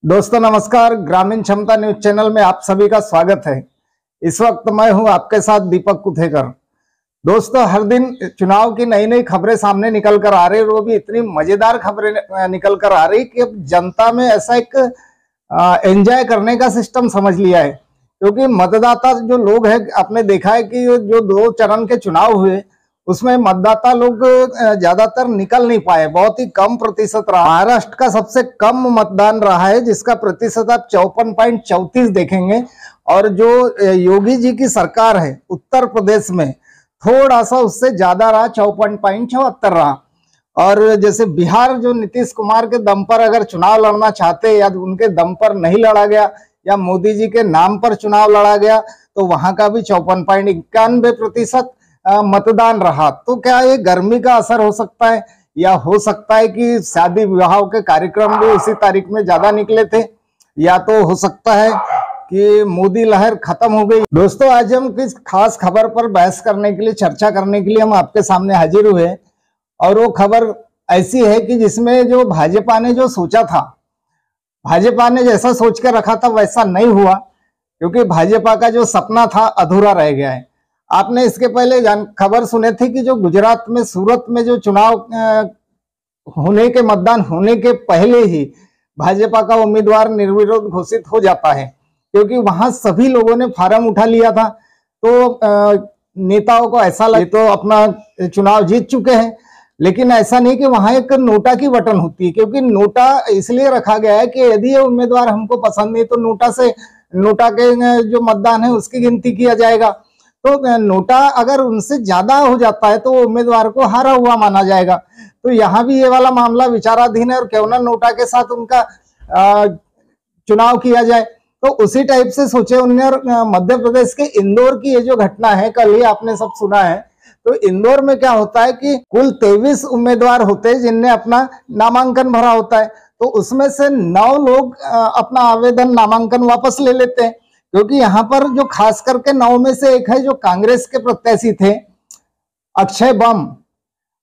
दोस्तों नमस्कार, ग्रामीण क्षमता न्यूज चैनल में आप सभी का स्वागत है। इस वक्त मैं हूं आपके साथ दीपक कुथेकर। दोस्तों, हर दिन चुनाव की नई नई खबरें सामने निकल कर आ रही है, वो भी इतनी मजेदार खबरें निकल कर आ रही कि अब जनता में ऐसा एक एंजॉय करने का सिस्टम समझ लिया है। क्योंकि मतदाता जो लोग हैं, आपने देखा है कि जो 2 चरण के चुनाव हुए उसमें मतदाता लोग ज्यादातर निकल नहीं पाए, बहुत ही कम प्रतिशत रहा। महाराष्ट्र का सबसे कम मतदान रहा है, जिसका प्रतिशत आप 54.34 देखेंगे। और जो योगी जी की सरकार है उत्तर प्रदेश में, थोड़ा सा उससे ज्यादा रहा, 54.74 रहा। और जैसे बिहार जो नीतीश कुमार के दम पर अगर चुनाव लड़ना चाहते या उनके दम पर नहीं लड़ा गया या मोदी जी के नाम पर चुनाव लड़ा गया, तो वहां का भी 54.91% मतदान रहा। तो क्या ये गर्मी का असर हो सकता है, या हो सकता है कि शादी विवाह के कार्यक्रम भी उसी तारीख में ज्यादा निकले थे, या तो हो सकता है कि मोदी लहर खत्म हो गई। दोस्तों, आज हम किस खास खबर पर बहस करने के लिए, चर्चा करने के लिए हम आपके सामने हाजिर हुए, और वो खबर ऐसी है कि जिसमें जो भाजपा ने जो सोचा था, भाजपा ने जैसा सोच कर रखा था वैसा नहीं हुआ। क्योंकि भाजपा का जो सपना था अधूरा रह गया है। आपने इसके पहले खबर सुने थी कि जो गुजरात में सूरत में जो चुनाव होने के, मतदान होने के पहले ही भाजपा का उम्मीदवार निर्विरोध घोषित हो जाता है। क्योंकि वहां सभी लोगों ने फार्म उठा लिया था। तो नेताओं को ऐसा लगे तो अपना चुनाव जीत चुके हैं। लेकिन ऐसा नहीं कि वहां एक नोटा की बटन होती है। क्योंकि नोटा इसलिए रखा गया है कि यदि ये उम्मीदवार हमको पसंद नहीं तो नोटा के जो मतदान है उसकी गिनती किया जाएगा। तो नोटा अगर उनसे ज्यादा हो जाता है तो उम्मीदवार को हारा हुआ माना जाएगा। तो यहाँ भी ये वाला मामला विचाराधीन है, और क्यों ना नोटा के साथ उनका चुनाव किया जाए। तो उसी टाइप से सोचे उन्होंने। और मध्य प्रदेश के इंदौर की ये जो घटना है, कल ही आपने सब सुना है। तो इंदौर में क्या होता है कि कुल 23 उम्मीदवार होते हैं जिनने अपना नामांकन भरा होता है। तो उसमें से 9 लोग अपना आवेदन, नामांकन वापस ले लेते हैं। क्योंकि यहाँ पर जो खास करके 9 में से एक है जो कांग्रेस के प्रत्याशी थे,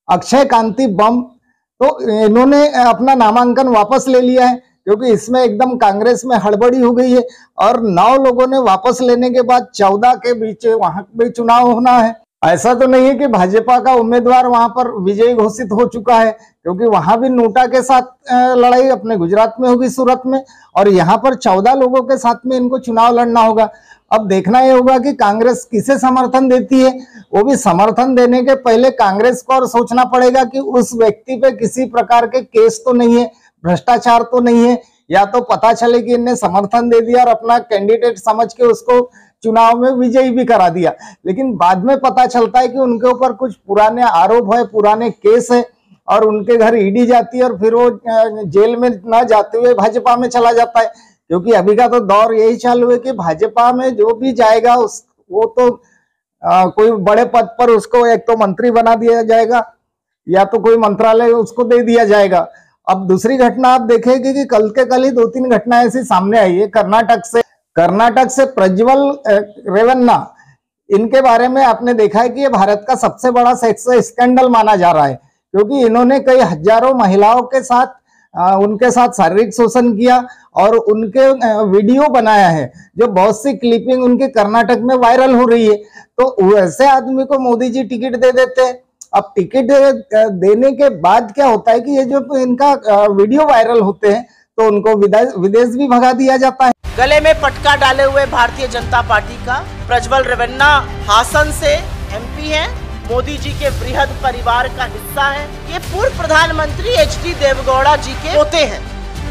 अक्षय कांति बम। तो इन्होंने अपना नामांकन वापस ले लिया है, क्योंकि इसमें एकदम कांग्रेस में हड़बड़ी हो गई है। और 9 लोगों ने वापस लेने के बाद 14 के बीच वहां भी चुनाव होना है। ऐसा तो नहीं है कि भाजपा का उम्मीदवार वहां पर विजयी घोषित हो चुका है, क्योंकि वहां भी नोटा के साथ लड़ाई अपने गुजरात में होगी, सूरत में। और यहाँ पर 14 लोगों के साथ में इनको चुनाव लड़ना होगा। अब देखना ये होगा कि कांग्रेस किसे समर्थन देती है। वो भी समर्थन देने के पहले कांग्रेस को और सोचना पड़ेगा कि उस व्यक्ति पे किसी प्रकार के केस तो नहीं है, भ्रष्टाचार तो नहीं है, या तो पता चले कि इन्हें समर्थन दे दिया और अपना कैंडिडेट समझ के उसको चुनाव में विजयी भी करा दिया। लेकिन बाद में पता चलता है कि उनके ऊपर कुछ पुराने आरोप है, पुराने केस है, और उनके घर ईडी जाती है, और फिर वो जेल में न जाते हुए भाजपा में चला जाता है। क्योंकि अभी का तो दौर यही चालू है कि भाजपा में जो भी जाएगा वो तो कोई बड़े पद पर उसको एक तो मंत्री बना दिया जाएगा, या तो कोई मंत्रालय उसको दे दिया जाएगा। अब दूसरी घटना आप देखेंगे कि कल के कल ही 2-3 घटनाएं ऐसी सामने आई है। कर्नाटक से प्रज्वल रेवन्ना, इनके बारे में आपने देखा है कि ये भारत का सबसे बड़ा सेक्स स्कैंडल माना जा रहा है। क्योंकि इन्होंने कई हजारों महिलाओं के साथ उनके साथ शारीरिक शोषण किया, और उनके वीडियो बनाया है, जो बहुत सी क्लिपिंग उनके कर्नाटक में वायरल हो रही है। तो वैसे आदमी को मोदी जी टिकट दे देते हैं। अब टिकट देने के बाद क्या होता है कि ये जो इनका वीडियो वायरल होते हैं तो उनको विदेश भी भगा दिया जाता है। गले में पटका डाले हुए भारतीय जनता पार्टी का प्रज्वल रेवन्ना हासन से एमपी हैं, मोदी जी के बृहद परिवार का हिस्सा है। ये पूर्व प्रधानमंत्री एचडी देवेगौड़ा जी के पोते हैं।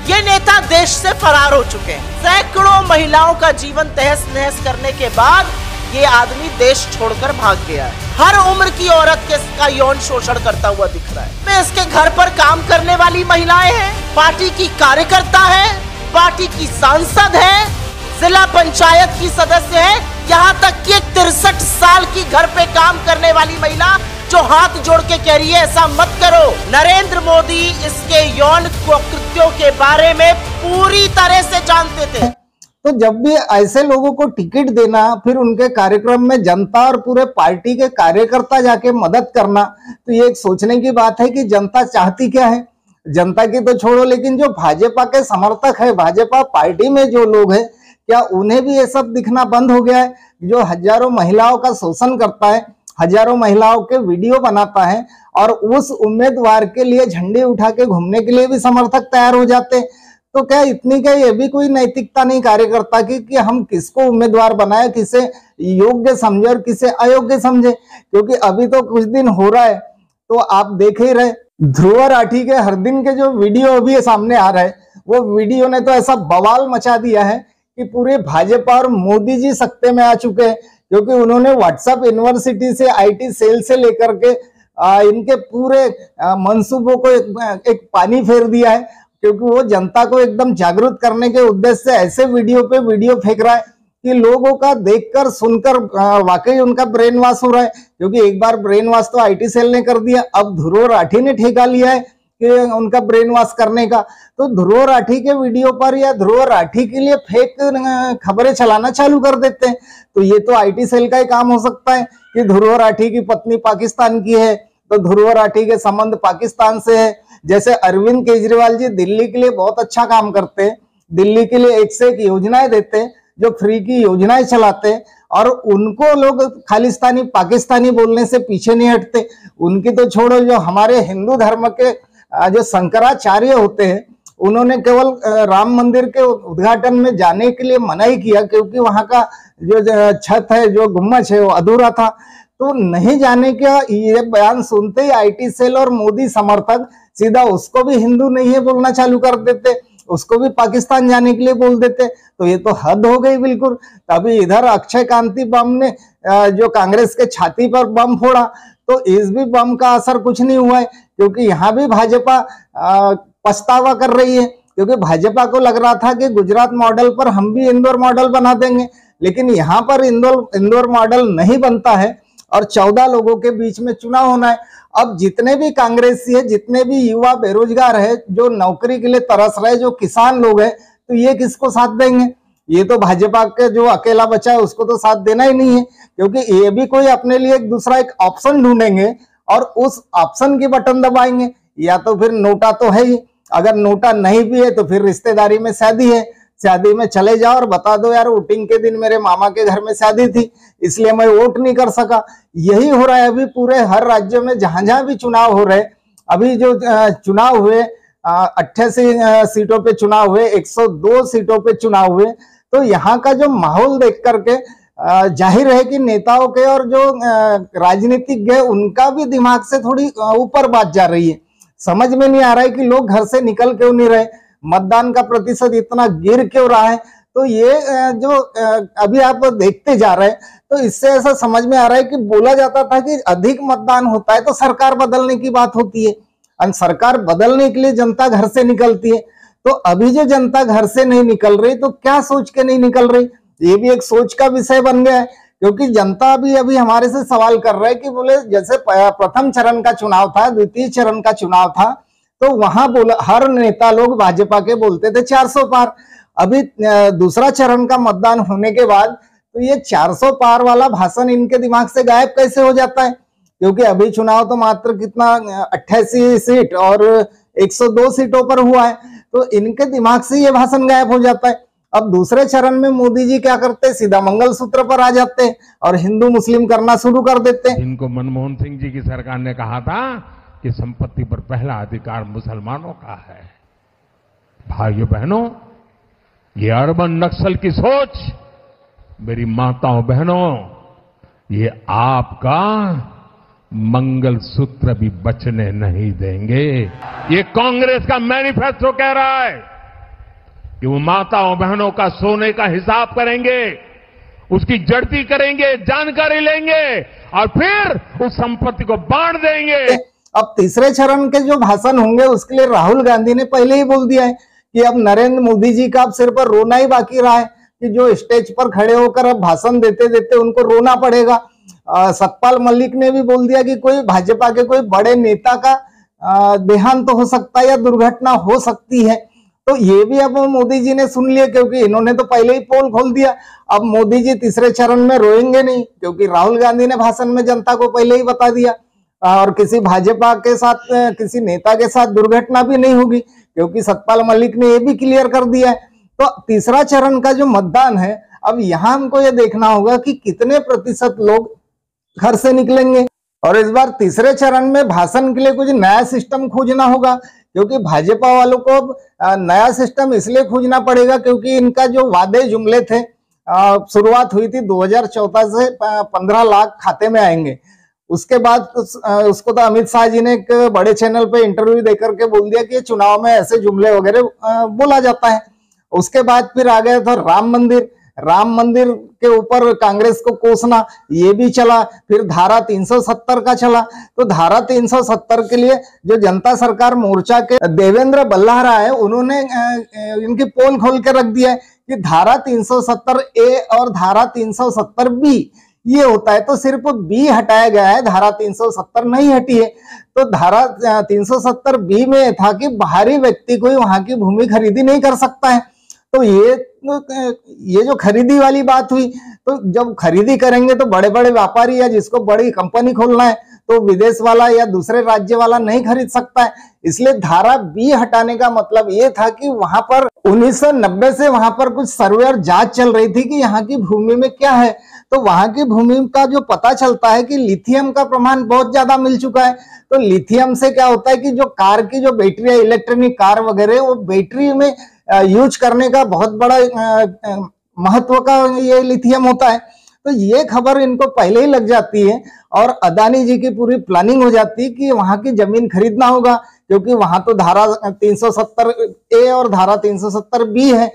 ये नेता देश से फरार हो चुके हैं। सैकड़ों महिलाओं का जीवन तहस नहस करने के बाद ये आदमी देश छोड़कर भाग गया है। हर उम्र की औरत का यौन शोषण करता हुआ दिख रहा है। मैं इसके घर पर काम करने वाली महिलाएं हैं, पार्टी की कार्यकर्ता है, पार्टी की सांसद है, जिला पंचायत की सदस्य है, यहाँ तक कि 63 साल की घर पे काम करने वाली महिला जो हाथ जोड़ के कह रही है ऐसा मत करो। नरेंद्र मोदी इसके यौन कृत्यों के बारे में पूरी तरह से जानते थे। तो जब भी ऐसे लोगों को टिकट देना, फिर उनके कार्यक्रम में जनता और पूरे पार्टी के कार्यकर्ता जाके मदद करना, तो ये एक सोचने की बात है कि जनता चाहती क्या है। जनता की तो छोड़ो, लेकिन जो भाजपा के समर्थक है, भाजपा पार्टी में जो लोग हैं, क्या उन्हें भी ये सब दिखना बंद हो गया है? जो हजारों महिलाओं का शोषण करता है, हजारों महिलाओं के वीडियो बनाता है और उस उम्मीदवार के लिए झंडे उठा के घूमने के लिए भी समर्थक तैयार हो जाते हैं। तो क्या इतनी क्या ये भी कोई नैतिकता नहीं कार्यकर्ता की कि हम किसको उम्मीदवार बनाए, किसे योग्य समझे और किसे अयोग्य समझे? क्योंकि अभी तो कुछ दिन हो रहा है तो आप देख ही रहे, ध्रुव राठी के हर दिन के जो वीडियो अभी सामने आ रहा है, वो वीडियो ने तो ऐसा बवाल मचा दिया है कि पूरे भाजपा और मोदी जी सत्ते में आ चुके हैं। क्योंकि उन्होंने व्हाट्सएप यूनिवर्सिटी से, आईटी सेल से लेकर के इनके पूरे मंसूबों को एक पानी फेर दिया है। क्योंकि वो जनता को एकदम जागरूक करने के उद्देश्य से ऐसे वीडियो पे वीडियो फेंक रहा है कि लोगों का देखकर सुनकर वाकई उनका ब्रेन वॉश हो रहा है। क्योंकि एक बार ब्रेन वॉश तो आईटी सेल ने कर दिया, अब ध्रुव राठी ने ठेका लिया है कि उनका ब्रेन वॉश करने का। तो ध्रुव राठी के वीडियो पर या ध्रुव राठी के लिए फेक खबरें चलाना चालू कर देते हैं। तो ये तो आईटी सेल का ही काम हो सकता है कि ध्रुव राठी की पत्नी पाकिस्तान की है तो ध्रुव राठी के संबंध पाकिस्तान से है। जैसे अरविंद केजरीवाल जी दिल्ली के लिए बहुत अच्छा काम करते हैं, दिल्ली के लिए एक से एक योजनाएं देते हैं, जो फ्री की योजनाएं चलाते हैं, और उनको लोग खालिस्तानी पाकिस्तानी बोलने से पीछे नहीं हटते। उनकी तो छोड़ो, जो हमारे हिंदू धर्म के जो शंकराचार्य होते हैं, उन्होंने केवल राम मंदिर के उद्घाटन में जाने के लिए मनाही किया क्योंकि वहां का जो छत है, जो गुम्बज है, वो अधूरा था। तो नहीं जाने का ये बयान सुनते ही आईटी सेल और मोदी समर्थक सीधा उसको भी हिंदू नहीं है बोलना चालू कर देते, उसको भी पाकिस्तान जाने के लिए बोल देते। तो ये तो हद हो गई बिल्कुल। तभी इधर अक्षय कांति बम ने जो कांग्रेस के छाती पर बम फोड़ा, तो इस भी बम का असर कुछ नहीं हुआ है। क्योंकि यहाँ भी भाजपा पछतावा कर रही है। क्योंकि भाजपा को लग रहा था कि गुजरात मॉडल पर हम भी इंदौर मॉडल बना देंगे, लेकिन यहाँ पर इंदौर मॉडल नहीं बनता है और 14 लोगों के बीच में चुनाव होना है। अब जितने भी कांग्रेसी है, जितने भी युवा बेरोजगार है, जो नौकरी के लिए तरस रहे, जो किसान लोग हैं, तो ये किसको साथ देंगे? ये तो भाजपा के जो अकेला बचा है उसको तो साथ देना ही नहीं है। क्योंकि ये भी कोई अपने लिए एक दूसरा एक ऑप्शन ढूंढेंगे और उस ऑप्शन की बटन दबाएंगे। या तो फिर नोटा तो है ही, अगर नोटा नहीं भी है तो फिर रिश्तेदारी में शादी है, शादी में चले जाओ और बता दो यार वोटिंग के दिन मेरे मामा के घर में शादी थी इसलिए मैं वोट नहीं कर सका। यही हो रहा है अभी पूरे हर राज्य में, जहां जहां भी चुनाव हो रहे। अभी जो चुनाव हुए 88 सीटों पे चुनाव हुए, 102 सीटों पे चुनाव हुए, तो यहाँ का जो माहौल देख करके जाहिर है कि नेताओं के और जो राजनीतिज्ञ है उनका भी दिमाग से थोड़ी ऊपर बात जा रही है। समझ में नहीं आ रहा है कि लोग घर से निकल क्यों नहीं रहे, मतदान का प्रतिशत इतना गिर क्यों रहा है। तो ये जो अभी आप देखते जा रहे हैं, तो इससे ऐसा समझ में आ रहा है कि बोला जाता था कि अधिक मतदान होता है तो सरकार बदलने की बात होती है, और सरकार बदलने के लिए जनता घर से निकलती है। तो अभी जो जनता घर से नहीं निकल रही, तो क्या सोच के नहीं निकल रही, ये भी एक सोच का विषय बन गया है। क्योंकि जनता अभी हमारे से सवाल कर रहा है कि बोले जैसे प्रथम चरण का चुनाव था, द्वितीय चरण का चुनाव था, तो वहां बोला हर नेता लोग भाजपा के बोलते थे 400 पार। अभी दूसरा चरण का मतदान होने के बाद तो ये 400 पार वाला भाषण इनके दिमाग से गायब कैसे हो जाता है? क्योंकि अभी चुनाव तो मात्र कितना 88 सीट और 102 सीटों पर हुआ है, तो इनके दिमाग से ये भाषण गायब हो जाता है। अब दूसरे चरण में मोदी जी क्या करते, सीधा मंगलसूत्र पर आ जाते हैं और हिंदू मुस्लिम करना शुरू कर देते हैं। इनको मनमोहन सिंह जी की सरकार ने कहा था कि संपत्ति पर पहला अधिकार मुसलमानों का है। भाइयों बहनों, ये अर्बन नक्सल की सोच, मेरी माताओं बहनों, ये आपका मंगलसूत्र भी बचने नहीं देंगे। ये कांग्रेस का मैनिफेस्टो कह रहा है कि वो माताओं बहनों का सोने का हिसाब करेंगे, उसकी जड़ती करेंगे, जानकारी लेंगे और फिर उस संपत्ति को बांट देंगे। अब तीसरे चरण के जो भाषण होंगे उसके लिए राहुल गांधी ने पहले ही बोल दिया है कि अब नरेंद्र मोदी जी का अब सिर पर रोना ही बाकी रहा है कि जो स्टेज पर खड़े होकर अब भाषण देते देते उनको रोना पड़ेगा। सतपाल मलिक ने भी बोल दिया कि कोई भाजपा के कोई बड़े नेता का देहांत हो सकता है या दुर्घटना हो सकती है। तो ये भी अब मोदी जी ने सुन लिया, क्योंकि इन्होंने तो पहले ही पोल खोल दिया। अब मोदी जी तीसरे चरण में रोएंगे नहीं, क्योंकि राहुल गांधी ने भाषण में जनता को पहले ही बता दिया। और किसी भाजपा के साथ किसी नेता के साथ दुर्घटना भी नहीं होगी, क्योंकि सतपाल मलिक ने ये भी क्लियर कर दिया है। तो तीसरा चरण का जो मतदान है, अब यहाँ हमको ये देखना होगा कि कितने प्रतिशत लोग घर से निकलेंगे। और इस बार तीसरे चरण में भाषण के लिए कुछ नया सिस्टम खोजना होगा, क्योंकि भाजपा वालों को नया सिस्टम इसलिए खोजना पड़ेगा क्योंकि इनका जो वादे जुमले थे, शुरुआत हुई थी 2014 से 15 लाख खाते में आएंगे। उसके बाद उसको तो अमित शाह जी ने एक बड़े चैनल पे इंटरव्यू देकर के बोल दिया कि चुनाव में ऐसे जुमले वगैरह बोला जाता है। उसके बाद फिर आ गया था राम मंदिर के ऊपर कांग्रेस को कोसना, ये भी चला। फिर धारा 370 का चला। तो धारा 370 के लिए जो जनता सरकार मोर्चा के देवेंद्र बल्लाहरा है, उन्होंने इनकी पोल खोल के रख दिया है कि धारा 370A और धारा 370B ये होता है। तो सिर्फ बी हटाया गया है, धारा 370 नहीं हटी है। तो धारा 370B में था कि बाहरी व्यक्ति कोई वहां की भूमि खरीदी नहीं कर सकता है। तो ये जो खरीदी वाली बात हुई, तो जब खरीदी करेंगे तो बड़े बड़े व्यापारी या जिसको बड़ी कंपनी खोलना है तो विदेश वाला या दूसरे राज्य वाला नहीं खरीद सकता है। इसलिए धारा बी हटाने का मतलब ये था कि वहां पर 1990 से वहां पर कुछ सर्वे और जांच चल रही थी कि यहाँ की भूमि में क्या है। तो वहां की भूमि का जो पता चलता है कि लिथियम का प्रमाण बहुत ज्यादा मिल चुका है। तो लिथियम से क्या होता है कि जो कार की जो बैटरी है, इलेक्ट्रॉनिक कार वगैरह, वो बैटरी में यूज करने का बहुत बड़ा महत्व का ये लिथियम होता है। तो ये खबर इनको पहले ही लग जाती है और अदानी जी की पूरी प्लानिंग हो जाती है कि वहां की जमीन खरीदना होगा, क्योंकि वहां तो धारा 370A और धारा 370B है।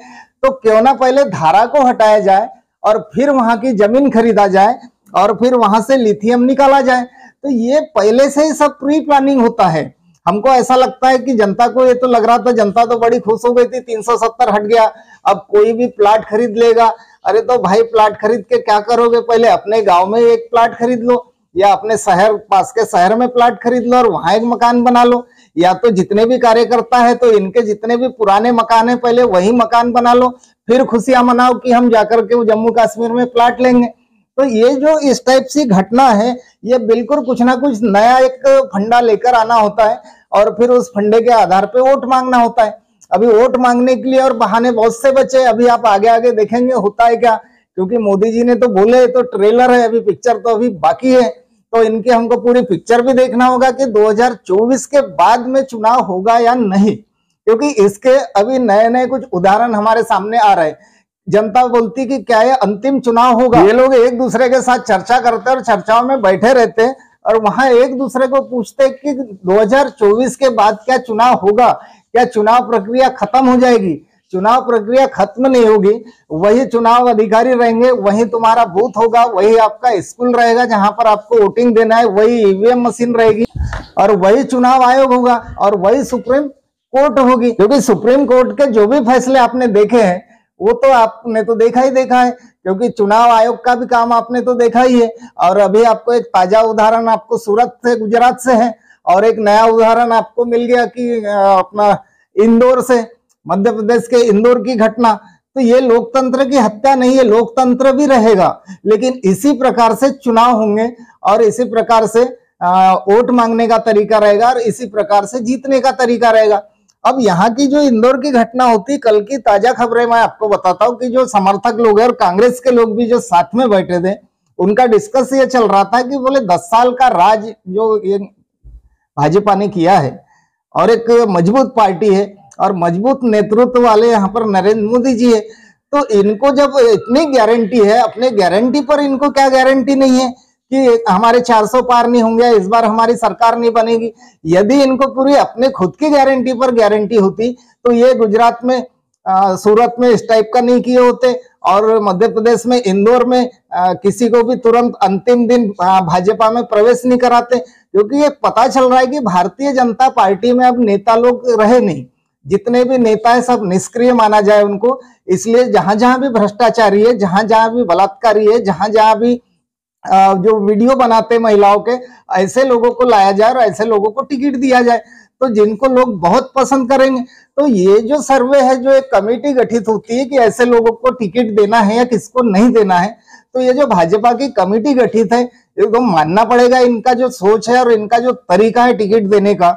तो क्यों ना पहले धारा को हटाया जाए और फिर वहां की जमीन खरीदा जाए और फिर वहां से लिथियम निकाला जाए। तो ये पहले से ही सब प्री प्लानिंग होता है। हमको ऐसा लगता है कि जनता को ये तो लग रहा था, जनता तो बड़ी खुश हो गई थी 370 हट गया, अब कोई भी प्लाट खरीद लेगा। अरे तो भाई प्लाट खरीद के क्या करोगे? पहले अपने गांव में एक प्लाट खरीद लो या अपने शहर पास के शहर में प्लाट खरीद लो और वहां एक मकान बना लो, या तो जितने भी कार्यकर्ता है तो इनके जितने भी पुराने मकान है पहले वही मकान बना लो, फिर खुशियां मनाओ कि हम जाकर के जम्मू कश्मीर में प्लाट लेंगे। तो ये जो इस टाइप से घटना है, ये बिल्कुल कुछ ना कुछ नया एक फंडा लेकर आना होता है और फिर उस फंडे के आधार पे वोट मांगना होता है। अभी वोट मांगने के लिए और बहाने बहुत से बचे। अभी आप आगे आगे देखेंगे होता है क्या, क्योंकि मोदी जी ने तो बोले, तो ट्रेलर है, अभी पिक्चर तो अभी बाकी है। तो इनके हमको पूरी पिक्चर भी देखना होगा कि 2024 के बाद में चुनाव होगा या नहीं, क्योंकि इसके अभी नए नए कुछ उदाहरण हमारे सामने आ रहे हैं। जनता बोलती कि क्या ये अंतिम चुनाव होगा? ये लोग एक दूसरे के साथ चर्चा करते और चर्चाओं में बैठे रहते हैं और वहां एक दूसरे को पूछते कि 2024 के बाद क्या चुनाव होगा, क्या चुनाव प्रक्रिया खत्म हो जाएगी? चुनाव प्रक्रिया खत्म नहीं होगी, वही चुनाव अधिकारी रहेंगे, वही तुम्हारा बूथ होगा, वही आपका स्कूल रहेगा जहां पर आपको वोटिंग देना है, वही ईवीएम मशीन रहेगी और वही चुनाव आयोग होगा और वही सुप्रीम कोर्ट होगी। क्योंकि सुप्रीम कोर्ट के जो भी फैसले आपने देखे हैं वो तो आपने तो देखा ही देखा है, क्योंकि चुनाव आयोग का भी काम आपने तो देखा ही है। और अभी आपको एक ताजा उदाहरण आपको सूरत से, गुजरात से है, और एक नया उदाहरण आपको मिल गया कि अपना इंदौर से, मध्य प्रदेश के इंदौर की घटना। तो ये लोकतंत्र की हत्या नहीं है, लोकतंत्र भी रहेगा, लेकिन इसी प्रकार से चुनाव होंगे और इसी प्रकार से वोट मांगने का तरीका रहेगा और इसी प्रकार से जीतने का तरीका रहेगा। अब यहाँ की जो इंदौर की घटना होती, कल की ताजा खबरें मैं आपको बताता हूँ कि जो समर्थक लोग हैं और कांग्रेस के लोग भी जो साथ में बैठे थे, उनका डिस्कस ये चल रहा था कि बोले 10 साल का राज जो ये भाजपा ने किया है और एक मजबूत पार्टी है और मजबूत नेतृत्व वाले यहाँ पर नरेंद्र मोदी जी है, तो इनको जब इतनी गारंटी है, अपने गारंटी पर इनको क्या गारंटी नहीं है कि हमारे 400 पार नहीं होंगे, इस बार हमारी सरकार नहीं बनेगी। यदि इनको पूरी अपने खुद की गारंटी पर गारंटी होती तो ये गुजरात में, सूरत में इस टाइप का नहीं किए होते और मध्य प्रदेश में इंदौर में किसी को भी तुरंत अंतिम दिन भाजपा में प्रवेश नहीं कराते, क्योंकि ये पता चल रहा है कि भारतीय जनता पार्टी में अब नेता लोग रहे नहीं, जितने भी नेता है सब निष्क्रिय माना जाए उनको। इसलिए जहां जहां भी भ्रष्टाचारी है, जहां जहां भी बलात्कारी है, जहां जहां भी जो वीडियो बनाते महिलाओं के, ऐसे लोगों को लाया जाए और ऐसे लोगों को टिकट दिया जाए, तो जिनको लोग बहुत पसंद करेंगे। तो ये जो सर्वे है, जो एक कमेटी गठित होती है कि ऐसे लोगों को टिकट देना है या किसको नहीं देना है, तो ये जो भाजपा की कमेटी गठित है, एकदम मानना पड़ेगा इनका जो सोच है और इनका जो तरीका है टिकट देने का,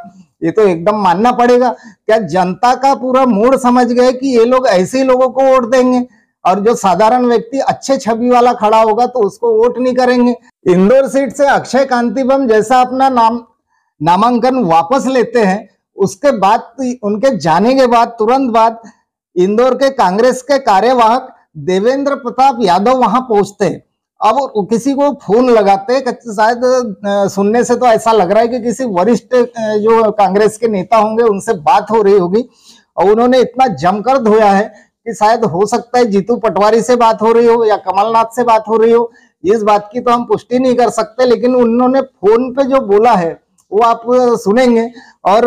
ये तो एकदम मानना पड़ेगा। क्या जनता का पूरा मूड समझ गए कि ये लोग ऐसे ही लोगों को वोट देंगे, और जो साधारण व्यक्ति अच्छे छवि वाला खड़ा होगा तो उसको वोट नहीं करेंगे। इंदौर सीट से अक्षय कांतिबम जैसा अपना नामांकन वापस लेते हैं, उसके बाद उनके जाने के बाद तुरंत बाद इंदौर के कांग्रेस के कार्यवाहक देवेंद्र प्रताप यादव वहां पहुंचते हैं। अब किसी को फोन लगाते, शायद सुनने से तो ऐसा लग रहा है कि किसी वरिष्ठ जो कांग्रेस के नेता होंगे उनसे बात हो रही होगी, और उन्होंने इतना जमकर धोया है कि शायद हो सकता है जीतू पटवारी से बात हो रही हो या कमलनाथ से बात हो रही हो। इस बात की तो हम पुष्टि नहीं कर सकते, लेकिन उन्होंने फोन पे जो बोला है वो आप सुनेंगे। और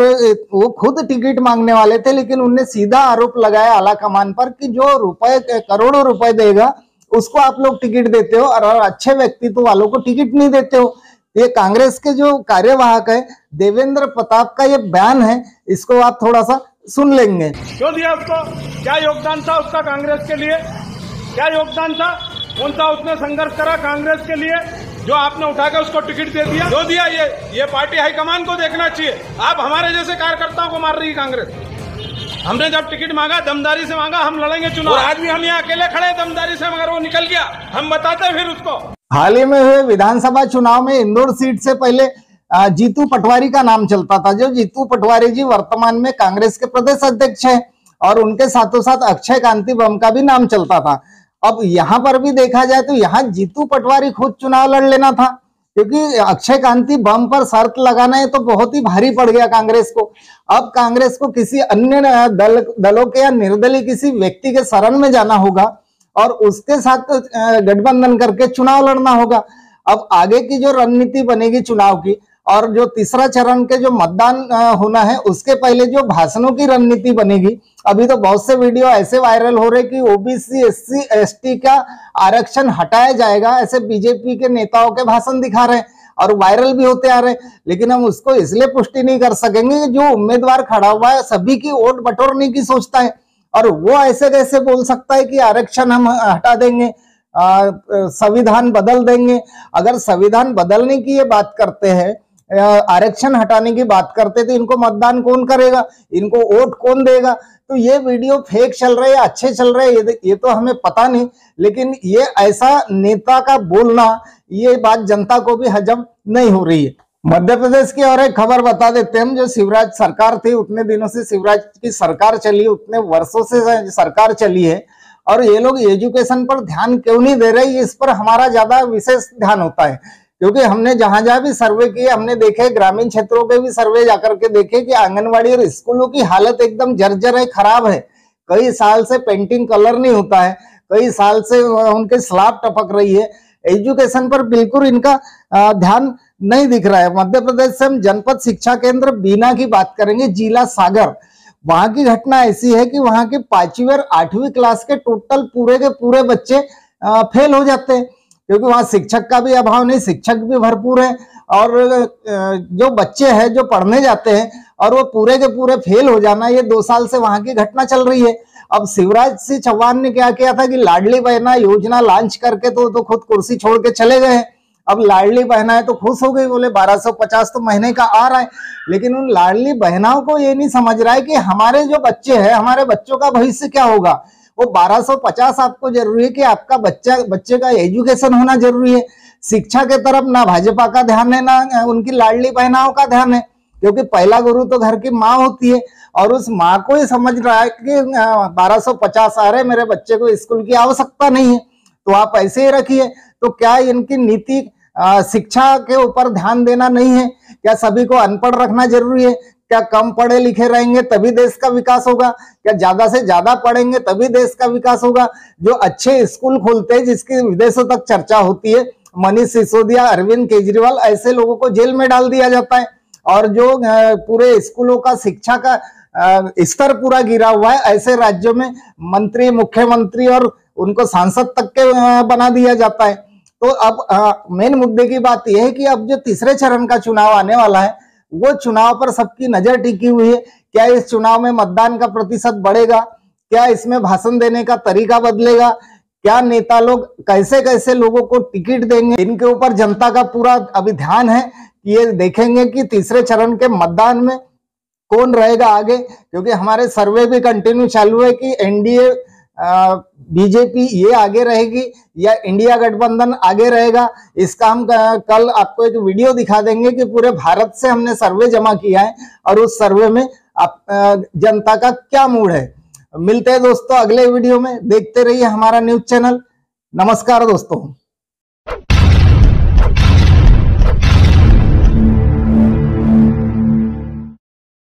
वो खुद टिकट मांगने वाले थे, लेकिन उन्होंने सीधा आरोप लगाया आला कमान पर कि जो रुपए करोड़ों रुपए देगा उसको आप लोग टिकट देते हो और अच्छे व्यक्तित्व वालों को टिकट नहीं देते हो। ये कांग्रेस के जो कार्यवाहक है देवेंद्र प्रताप का ये बयान है, इसको आप थोड़ा सा सुन लेंगे। क्यों दिया उसको? क्या योगदान था उसका कांग्रेस के लिए? क्या योगदान था? कौन सा उसने संघर्ष करा कांग्रेस के लिए जो आपने उठा के उसको टिकट दे दिया? जो दिया ये पार्टी हाईकमान को देखना चाहिए। आप हमारे जैसे कार्यकर्ताओं को मार रही है कांग्रेस। हमने जब टिकट मांगा दमदारी से मांगा, हम लड़ेंगे चुनाव। आज भी हम यहाँ अकेले खड़े दमदारी से, मगर वो निकल गया, हम बताते फिर उसको। हाल ही में हुए विधानसभा चुनाव में इंदौर सीट से पहले जीतू पटवारी का नाम चलता था। जो जीतू पटवारी जी वर्तमान में कांग्रेस के प्रदेश अध्यक्ष हैं, और उनके साथों साथ अक्षय कांतिबम का भी नाम चलता था। अब यहाँ पर भी देखा जाए तो यहाँ जीतू पटवारी खुद चुनाव लड़ लेना था, क्योंकि अक्षय कांतिबम पर शर्त लगाना है तो बहुत ही भारी पड़ गया कांग्रेस को। अब कांग्रेस को किसी अन्य दलों के या निर्दलीय किसी व्यक्ति के शरण में जाना होगा और उसके साथ गठबंधन करके चुनाव लड़ना होगा। अब आगे की जो रणनीति बनेगी चुनाव की, और जो तीसरा चरण के जो मतदान होना है उसके पहले जो भाषणों की रणनीति बनेगी। अभी तो बहुत से वीडियो ऐसे वायरल हो रहे कि ओबीसी एससी एसटी का आरक्षण हटाया जाएगा, ऐसे बीजेपी के नेताओं के भाषण दिखा रहे हैं और वायरल भी होते आ रहे हैं। लेकिन हम उसको इसलिए पुष्टि नहीं कर सकेंगे कि जो उम्मीदवार खड़ा हुआ है सभी की वोट बटोरने की सोचता है, और वो ऐसे कैसे बोल सकता है कि आरक्षण हम हटा देंगे, संविधान बदल देंगे। अगर संविधान बदलने की ये बात करते हैं, आरक्षण हटाने की बात करते, तो इनको मतदान कौन करेगा, इनको वोट कौन देगा? तो ये वीडियो फेक चल रहे हैं, अच्छे चल रहे हैं, ये तो हमें पता नहीं, लेकिन ये ऐसा नेता का बोलना, ये बात जनता को भी हजम नहीं हो रही है। मध्य प्रदेश की और एक खबर बता देते हैं हम। जो शिवराज सरकार थी, उतने दिनों से शिवराज की सरकार चली, उतने वर्षों से सरकार चली है, और ये लोग एजुकेशन पर ध्यान क्यों नहीं दे रहे, इस पर हमारा ज्यादा विशेष ध्यान होता है। क्योंकि हमने जहां जहां भी सर्वे किए, हमने देखे ग्रामीण क्षेत्रों के भी सर्वे जाकर के देखे कि आंगनवाड़ी और स्कूलों की हालत एकदम जर्जर है, खराब है। कई साल से पेंटिंग कलर नहीं होता है, कई साल से उनके स्लैब टपक रही है। एजुकेशन पर बिल्कुल इनका ध्यान नहीं दिख रहा है। मध्य प्रदेश से हम जनपद शिक्षा केंद्र बीना की बात करेंगे, जिला सागर। वहां की घटना ऐसी है कि वहां के 5वीं और 8वीं क्लास के टोटल पूरे के पूरे बच्चे फेल हो जाते हैं, क्योंकि वहां शिक्षक का भी अभाव नहीं, शिक्षक भी भरपूर है, और जो बच्चे हैं जो पढ़ने जाते हैं और वो पूरे के पूरे फेल हो जाना, ये 2 साल से वहां की घटना चल रही है। अब शिवराज सिंह चौहान ने क्या किया था कि लाडली बहना योजना लॉन्च करके तो खुद कुर्सी छोड़ के चले गए। अब लाडली बहना है तो खुश हो गई, बोले 1250 तो महीने का आ रहा है। लेकिन उन लाडली बहनाओं को ये नहीं समझ रहा है कि हमारे जो बच्चे हैं, हमारे बच्चों का भविष्य क्या होगा। वो 1250 आपको जरूरी है कि आपका बच्चे का एजुकेशन होना जरूरी है। शिक्षा के तरफ ना भाजपा का ध्यान है, ना उनकी लाडली बहनाओं का ध्यान है, क्योंकि पहला गुरु तो घर की माँ होती है, और उस माँ को ही समझ रहा है कि 1250 आ रहे, मेरे बच्चे को स्कूल की आवश्यकता नहीं है, तो आप ऐसे ही रखिए। तो क्या इनकी नीति शिक्षा के ऊपर ध्यान देना नहीं है? क्या सभी को अनपढ़ रखना जरूरी है? क्या कम पढ़े लिखे रहेंगे तभी देश का विकास होगा? क्या ज्यादा से ज्यादा पढ़ेंगे तभी देश का विकास होगा? जो अच्छे स्कूल खोलते हैं, जिसकी विदेशों तक चर्चा होती है, मनीष सिसोदिया, अरविंद केजरीवाल, ऐसे लोगों को जेल में डाल दिया जाता है। और जो पूरे स्कूलों का शिक्षा का स्तर पूरा गिरा हुआ है, ऐसे राज्यों में मंत्री, मुख्यमंत्री और उनको सांसद तक के बना दिया जाता है। तो अब मेन मुद्दे की बात यह है कि अब जो तीसरे चरण का चुनाव आने वाला है, वो चुनाव पर सबकी नजर टिकी हुई है। क्या इस चुनाव में मतदान का प्रतिशत बढ़ेगा? क्या इसमें भाषण देने का तरीका बदलेगा? क्या नेता लोग कैसे कैसे लोगों को टिकट देंगे, इनके ऊपर जनता का पूरा अभी ध्यान है। ये देखेंगे कि तीसरे चरण के मतदान में कौन रहेगा आगे, क्योंकि हमारे सर्वे भी कंटिन्यू चालू है कि एनडीए बीजेपी ये आगे रहेगी या इंडिया गठबंधन आगे रहेगा। इसका हम कल आपको एक वीडियो दिखा देंगे कि पूरे भारत से हमने सर्वे जमा किया है और उस सर्वे में जनता का क्या मूड है। मिलते हैं दोस्तों अगले वीडियो में, देखते रहिए हमारा न्यूज चैनल। नमस्कार दोस्तों।